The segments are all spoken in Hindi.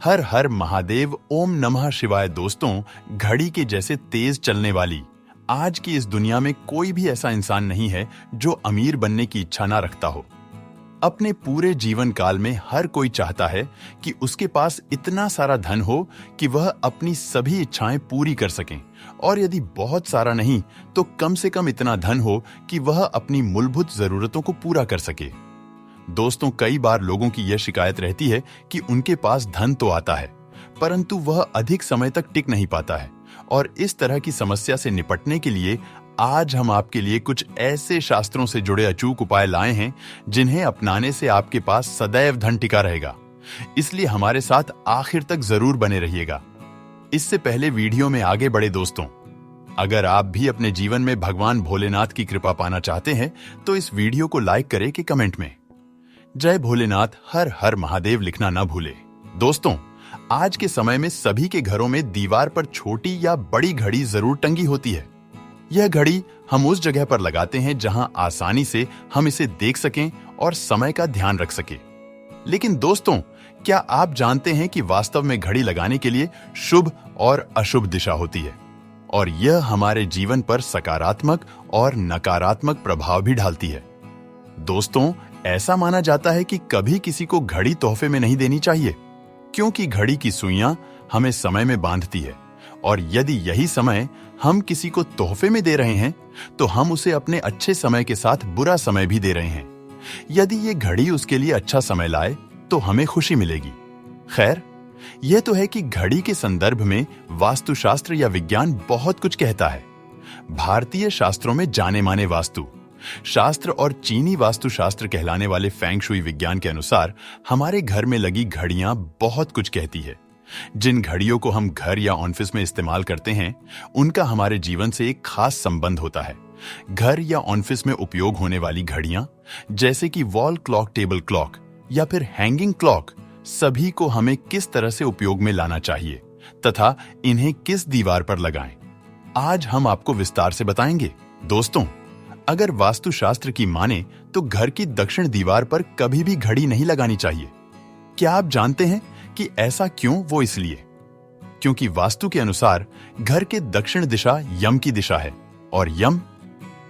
हर हर महादेव, ओम नमः शिवाय। दोस्तों, घड़ी के जैसे तेज चलने वाली आज की इस दुनिया में कोई भी ऐसा इंसान नहीं है जो अमीर बनने की इच्छा ना रखता हो। अपने पूरे जीवन काल में हर कोई चाहता है कि उसके पास इतना सारा धन हो कि वह अपनी सभी इच्छाएं पूरी कर सकें, और यदि बहुत सारा नहीं तो कम से कम इतना धन हो कि वह अपनी मूलभूत जरूरतों को पूरा कर सके। दोस्तों, कई बार लोगों की यह शिकायत रहती है कि उनके पास धन तो आता है परंतु वह अधिक समय तक टिक नहीं पाता है, और इस तरह की समस्या से निपटने के लिए आज हम आपके लिए कुछ ऐसे शास्त्रों से जुड़े अचूक उपाय लाए हैं जिन्हें अपनाने से आपके पास सदैव धन टिका रहेगा। इसलिए हमारे साथ आखिर तक जरूर बने रहिएगा। इससे पहले वीडियो में आगे बढ़े दोस्तों, अगर आप भी अपने जीवन में भगवान भोलेनाथ की कृपा पाना चाहते हैं तो इस वीडियो को लाइक करें कि कमेंट में जय भोलेनाथ, हर हर महादेव लिखना ना भूले। दोस्तों, आज के समय में सभी के घरों में दीवार पर छोटी या बड़ी घड़ी जरूर टंगी होती है। यह घड़ी हम उस जगह पर लगाते हैं जहां आसानी से हम इसे देख सकें और समय का ध्यान रख सकें। लेकिन दोस्तों, क्या आप जानते हैं कि वास्तव में घड़ी लगाने के लिए शुभ और अशुभ दिशा होती है, और यह हमारे जीवन पर सकारात्मक और नकारात्मक प्रभाव भी डालती है। दोस्तों, ऐसा माना जाता है कि कभी किसी को घड़ी तोहफे में नहीं देनी चाहिए, क्योंकि घड़ी की सुइयां हमें समय में बांधती है, और यदि यही समय हम किसी को तोहफे में दे रहे हैं तो हम उसे अपने अच्छे समय के साथ बुरा समय भी दे रहे हैं। यदि ये घड़ी उसके लिए अच्छा समय लाए तो हमें खुशी मिलेगी। खैर, यह तो है कि घड़ी के संदर्भ में वास्तुशास्त्र या विज्ञान बहुत कुछ कहता है। भारतीय शास्त्रों में जाने माने वास्तु शास्त्र और चीनी वास्तुशास्त्र कहलाने वाले फेंग शुई विज्ञान के अनुसार हमारे घर में लगी घड़ियां बहुत कुछ कहती है। जिन घड़ियों को हम घर या ऑफिस में इस्तेमाल करते हैं उनका हमारे जीवन से एक खास संबंध होता है। घर या ऑफिस में उपयोग होने वाली घड़ियां जैसे कि वॉल क्लॉक, टेबल क्लॉक या फिर हैंगिंग क्लॉक, सभी को हमें किस तरह से उपयोग में लाना चाहिए तथा इन्हें किस दीवार पर लगाएं, आज हम आपको विस्तार से बताएंगे। दोस्तों, अगर वास्तुशास्त्र की माने तो घर की दक्षिण दीवार पर कभी भी घड़ी नहीं लगानी चाहिए। क्या आप जानते हैं कि ऐसा क्यों? वो इसलिए क्योंकि वास्तु के अनुसार घर के दक्षिण दिशा यम की दिशा है, और यम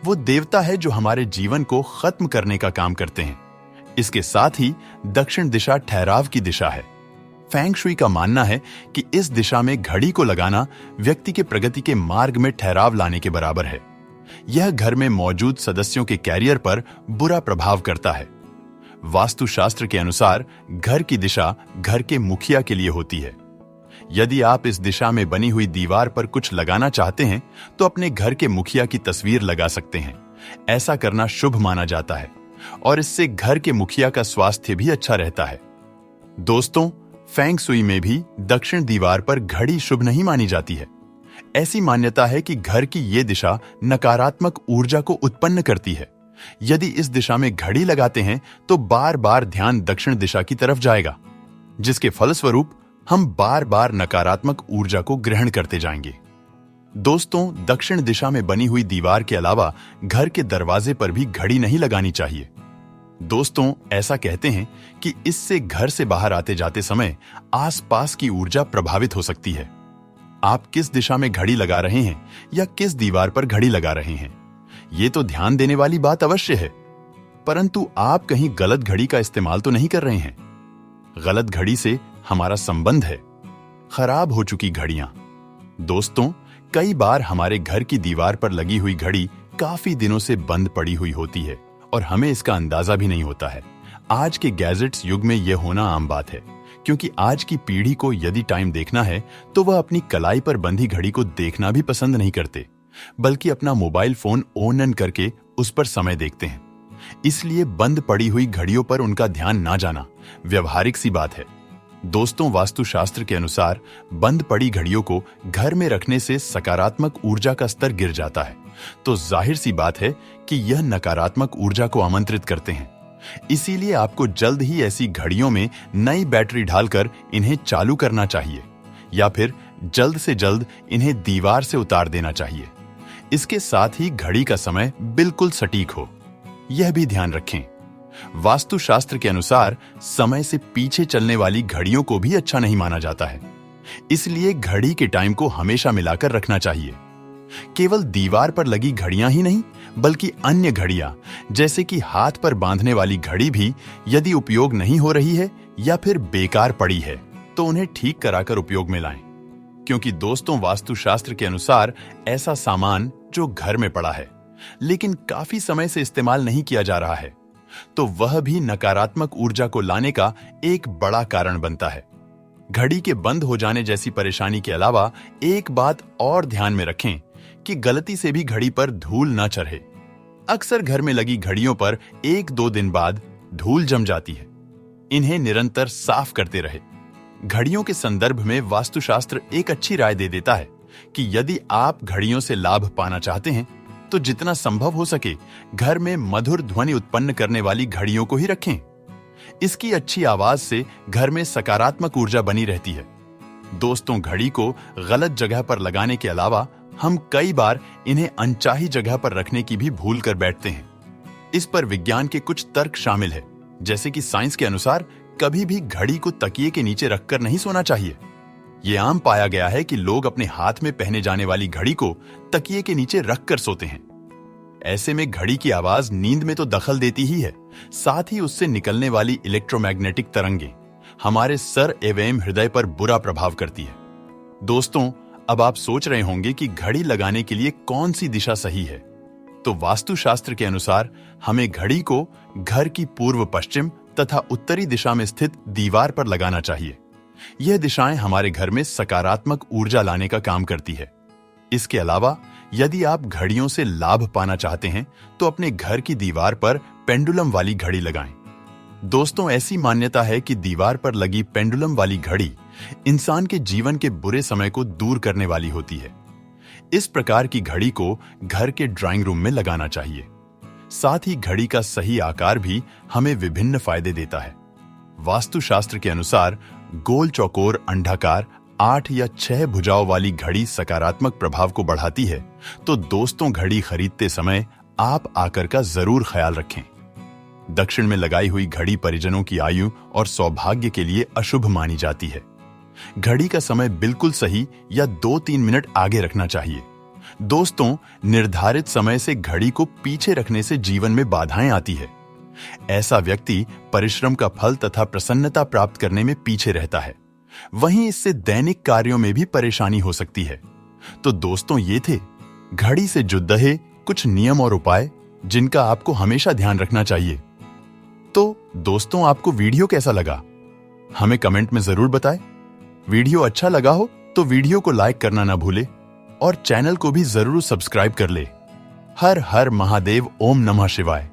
वो देवता है जो हमारे जीवन को खत्म करने का काम करते हैं। इसके साथ ही दक्षिण दिशा ठहराव की दिशा है। फेंग शुई का मानना है कि इस दिशा में घड़ी को लगाना व्यक्ति के प्रगति के मार्ग में ठहराव लाने के बराबर है। यह घर में मौजूद सदस्यों के कैरियर पर बुरा प्रभाव करता है। वास्तुशास्त्र के अनुसार घर की दिशा घर के मुखिया के लिए होती है। यदि आप इस दिशा में बनी हुई दीवार पर कुछ लगाना चाहते हैं तो अपने घर के मुखिया की तस्वीर लगा सकते हैं। ऐसा करना शुभ माना जाता है और इससे घर के मुखिया का स्वास्थ्य भी अच्छा रहता है। दोस्तों, फेंग शुई में भी दक्षिण दीवार पर घड़ी शुभ नहीं मानी जाती है। ऐसी मान्यता है कि घर की ये दिशा नकारात्मक ऊर्जा को उत्पन्न करती है। यदि इस दिशा में घड़ी लगाते हैं तो बार बार ध्यान दक्षिण दिशा की तरफ जाएगा, जिसके फलस्वरूप हम बार बार नकारात्मक ऊर्जा को ग्रहण करते जाएंगे। दोस्तों, दक्षिण दिशा में बनी हुई दीवार के अलावा घर के दरवाजे पर भी घड़ी नहीं लगानी चाहिए। दोस्तों, ऐसा कहते हैं कि इससे घर से बाहर आते जाते समय आसपास की ऊर्जा प्रभावित हो सकती है। आप किस दिशा में घड़ी लगा रहे हैं या किस दीवार पर घड़ी लगा रहे हैं, ये तो ध्यान देने वाली बात अवश्य है, परंतु आप कहीं गलत घड़ी का इस्तेमाल तो नहीं कर रहे हैं। गलत घड़ी से हमारा संबंध है खराब हो चुकी घड़ियां। दोस्तों, कई बार हमारे घर की दीवार पर लगी हुई घड़ी काफी दिनों से बंद पड़ी हुई होती है और हमें इसका अंदाजा भी नहीं होता है। आज के गैजेट्स युग में यह होना आम बात है, क्योंकि आज की पीढ़ी को यदि टाइम देखना है तो वह अपनी कलाई पर बंधी घड़ी को देखना भी पसंद नहीं करते, बल्कि अपना मोबाइल फोन ऑन करके उस पर समय देखते हैं। इसलिए बंद पड़ी हुई घड़ियों पर उनका ध्यान ना जाना व्यवहारिक सी बात है। दोस्तों, वास्तुशास्त्र के अनुसार बंद पड़ी घड़ियों को घर में रखने से सकारात्मक ऊर्जा का स्तर गिर जाता है, तो जाहिर सी बात है कि यह नकारात्मक ऊर्जा को आमंत्रित करते हैं। इसीलिए आपको जल्द ही ऐसी घड़ियों में नई बैटरी डालकर इन्हें चालू करना चाहिए, या फिर जल्द से जल्द इन्हें दीवार से उतार देना चाहिए। इसके साथ ही घड़ी का समय बिल्कुल सटीक हो, यह भी ध्यान रखें। वास्तुशास्त्र के अनुसार समय से पीछे चलने वाली घड़ियों को भी अच्छा नहीं माना जाता है। इसलिए घड़ी के टाइम को हमेशा मिलाकर रखना चाहिए। केवल दीवार पर लगी घड़ियां ही नहीं, बल्कि अन्य घड़ियां जैसे कि हाथ पर बांधने वाली घड़ी भी यदि उपयोग नहीं हो रही है या फिर बेकार पड़ी है तो उन्हें ठीक कराकर उपयोग में लाएं। क्योंकि दोस्तों, वास्तुशास्त्र के अनुसार ऐसा सामान जो घर में पड़ा है लेकिन काफी समय से इस्तेमाल नहीं किया जा रहा है, तो वह भी नकारात्मक ऊर्जा को लाने का एक बड़ा कारण बनता है। घड़ी के बंद हो जाने जैसी परेशानी के अलावा एक बात और ध्यान में रखें कि गलती से भी घड़ी पर धूल न चढ़े। अक्सर घर में लगी घड़ियों पर 1-2 दिन बाद धूल जम जाती है। इन्हें निरंतर साफ करते रहे। घड़ियों के संदर्भ में वास्तुशास्त्र एक अच्छी राय दे देता है कि यदि आप घड़ियों से लाभ पाना चाहते हैं तो जितना संभव हो सके घर में मधुर ध्वनि उत्पन्न करने वाली घड़ियों को ही रखें। इसकी अच्छी आवाज से घर में सकारात्मक ऊर्जा बनी रहती है। दोस्तों, घड़ी को गलत जगह पर लगाने के अलावा हम कई बार इन्हें अनचाही जगह पर रखने की भी भूल कर बैठते हैं। इस पर विज्ञान के कुछ तर्क शामिल है, जैसे कि साइंस के अनुसार कभी भी घड़ी को तकिए के नीचे रखकर नहीं सोना चाहिए। यह आम पाया गया है कि लोग अपने हाथ में पहने जाने वाली घड़ी को तकिए के नीचे रखकर सोते हैं। ऐसे में घड़ी की आवाज नींद में तो दखल देती ही है, साथ ही उससे निकलने वाली इलेक्ट्रोमैग्नेटिक तरंगें हमारे सर एवं हृदय पर बुरा प्रभाव करती है। दोस्तों, अब आप सोच रहे होंगे कि घड़ी लगाने के लिए कौन सी दिशा सही है। तो वास्तुशास्त्र के अनुसार हमें घड़ी को घर की पूर्व पश्चिम तथा उत्तरी दिशा में स्थित दीवार पर लगाना चाहिए। यह दिशाएं हमारे घर में सकारात्मक ऊर्जा लाने का काम करती है। इसके अलावा यदि आप घड़ियों से लाभ पाना चाहते हैं तो अपने घर की दीवार पर पेंडुलम वाली घड़ी लगाएं। दोस्तों, ऐसी मान्यता है कि दीवार पर लगी पेंडुलम वाली घड़ी इंसान के जीवन के बुरे समय को दूर करने वाली होती है। इस प्रकार की घड़ी को घर के ड्राइंग रूम में लगाना चाहिए। साथ ही घड़ी का सही आकार भी हमें विभिन्न फायदे देता है। वास्तुशास्त्र के अनुसार गोल, चौकोर, अंडाकार, 8 या 6 भुजाओं वाली घड़ी सकारात्मक प्रभाव को बढ़ाती है। तो दोस्तों, घड़ी खरीदते समय आप आकार का जरूर ख्याल रखें। दक्षिण में लगाई हुई घड़ी परिजनों की आयु और सौभाग्य के लिए अशुभ मानी जाती है। घड़ी का समय बिल्कुल सही या 2-3 मिनट आगे रखना चाहिए। दोस्तों, निर्धारित समय से घड़ी को पीछे रखने से जीवन में बाधाएं आती है। ऐसा व्यक्ति परिश्रम का फल तथा प्रसन्नता प्राप्त करने में पीछे रहता है। वहीं इससे दैनिक कार्यों में भी परेशानी हो सकती है। तो दोस्तों, ये थे घड़ी से जुड़ रहे कुछ नियम और उपाय जिनका आपको हमेशा ध्यान रखना चाहिए। तो दोस्तों, आपको वीडियो कैसा लगा हमें कमेंट में जरूर बताएं। वीडियो अच्छा लगा हो तो वीडियो को लाइक करना ना भूले और चैनल को भी जरूर सब्सक्राइब कर ले। हर हर महादेव, ओम नमः शिवाय।